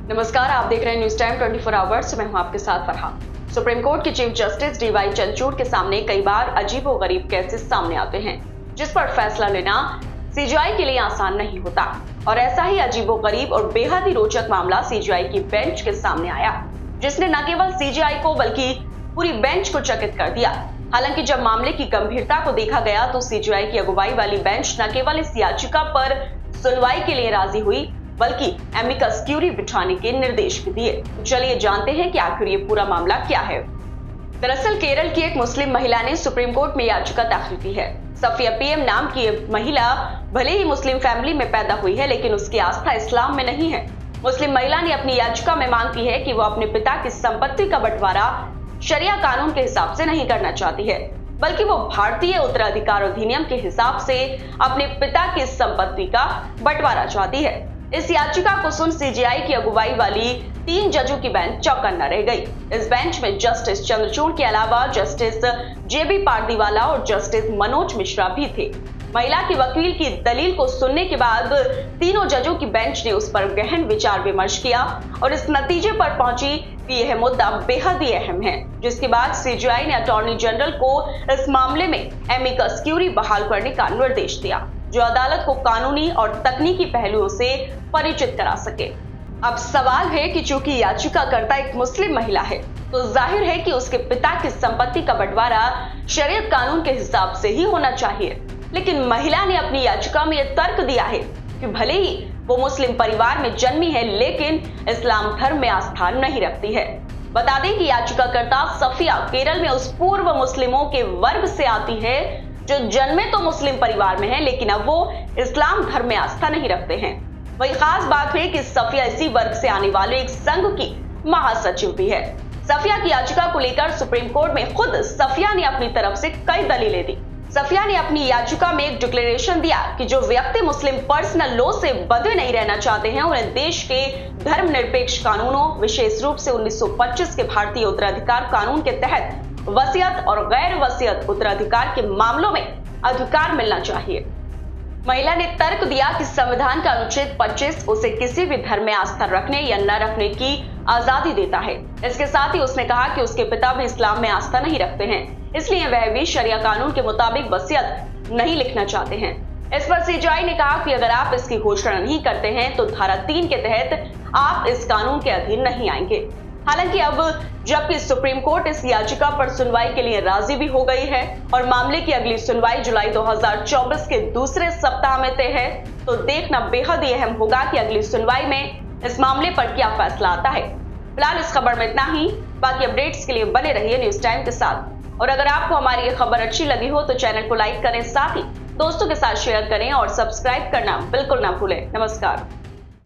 नमस्कार, आप देख रहे हैं न्यूज टाइम 24 आवर्स। मैं हूं आपके साथ फरहा। सुप्रीम कोर्ट के चीफ जस्टिस डीवाई चंद्रचूड़ के सामने कई बार अजीबोगरीब केसेस सामने आते हैं, जिस पर फैसला लेना सीजीआई के लिए आसान नहीं होता। और ऐसा ही अजीबोगरीब और बेहद ही रोचक मामला सीजीआई की बेंच के सामने आया, जिसने न केवल सीजीआई को बल्कि पूरी बेंच को चकित कर दिया। हालांकि जब मामले की गंभीरता को देखा गया तो सीजीआई की अगुवाई वाली बेंच न केवल इस याचिका पर सुनवाई के लिए राजी हुई, बल्कि एमिकस क्यूरी बिठाने के निर्देश भी दिए। चलिए जानते हैं कि आखिर ये पूरा मामला क्या है। दरअसल केरल की एक मुस्लिम महिला ने सुप्रीम कोर्ट में याचिका दाखिल की है। सफिया पीएम नाम की ये महिला भले ही मुस्लिम फैमिली में पैदा हुई है, लेकिन उसकी आस्था इस्लाम में नहीं है। मुस्लिम महिला ने अपनी याचिका में मांग की है कि वो अपने पिता की संपत्ति का बंटवारा शरिया कानून के हिसाब से नहीं करना चाहती है, बल्कि वो भारतीय उत्तराधिकार अधिनियम के हिसाब से अपने पिता की संपत्ति का बंटवारा चाहती है। इस याचिका को सुन सीजीआई की अगुवाई वाली 3 जजों की बेंच चौकन्ना रह गई। इस बेंच में जस्टिस चंद्रचूड़ के अलावा जस्टिस जेबी पारदीवाला और जस्टिस मनोज मिश्रा भी थे। महिला के वकील की दलील को सुनने के बाद तीनों जजों की बेंच ने उस पर गहन विचार विमर्श किया और इस नतीजे पर पहुंची कि यह मुद्दा बेहद ही अहम है, जिसके बाद सीजीआई ने अटॉर्नी जनरल को इस मामले में एमिकस क्यूरी बहाल करने का निर्देश दिया, जो अदालत को कानूनी और तकनीकी पहलुओं से परिचित करा सके। अब सवाल है कि चूंकि याचिकाकर्ता एक मुस्लिम महिला है, तो जाहिर है कि उसके पिता की संपत्ति का बंटवारा शरीयत कानून के हिसाब से ही होना चाहिए। लेकिन महिला ने अपनी याचिका में यह तर्क दिया है कि भले ही वो मुस्लिम परिवार में जन्मी है, लेकिन इस्लाम धर्म में आस्था नहीं रखती है। बता दें कि याचिकाकर्ता सफिया केरल में उस पूर्व मुस्लिमों के वर्ग से आती है जो जन्मे तो मुस्लिम परिवार में है, लेकिन अब वो इस्लाम धर्म में आस्था नहीं रखते हैं। वही खास बात है कि सफिया इसी वर्ग से आने वाले एक संघ की महासचिव भी है। सफिया की याचिका को लेकर सुप्रीम कोर्ट में खुद सफिया ने अपनी तरफ से कई दलीलें दी। सफिया ने अपनी याचिका में एक डिक्लेरेशन दिया कि जो व्यक्ति मुस्लिम पर्सनल लॉ से बंधे नहीं रहना चाहते हैं, उन्हें देश के धर्मनिरपेक्ष कानूनों, विशेष रूप से 1925 के भारतीय उत्तराधिकार कानून के तहत वसीयत और गैर वसीयत उत्तराधिकार के मामलों में अधिकार मिलना चाहिए। महिला ने तर्क दिया कि संविधान का अनुच्छेद 25 उसे किसी भी धर्म में आस्था रखने या न रखने की आजादी देता है। इसके साथ ही उसने कहा कि उसके पिता भी इस्लाम में आस्था नहीं रखते हैं, इसलिए वह भी शरिया कानून के मुताबिक वसीयत नहीं लिखना चाहते हैं। इस पर सीजीआई ने कहा कि अगर आप इसकी घोषणा नहीं करते हैं तो धारा 3 के तहत आप इस कानून के अधीन नहीं आएंगे। हालांकि अब जबकि सुप्रीम कोर्ट इस याचिका पर सुनवाई के लिए राजी भी हो गई है और मामले की अगली सुनवाई जुलाई 2024 के दूसरे सप्ताह में तय है, तो देखना बेहद ही अहम होगा कि अगली सुनवाई में इस मामले पर क्या फैसला आता है। फिलहाल इस खबर में इतना ही। बाकी अपडेट्स के लिए बने रहिए न्यूज टाइम के साथ। और अगर आपको हमारी ये खबर अच्छी लगी हो तो चैनल को लाइक करें, साथ ही दोस्तों के साथ शेयर करें और सब्सक्राइब करना बिल्कुल ना भूलें। नमस्कार।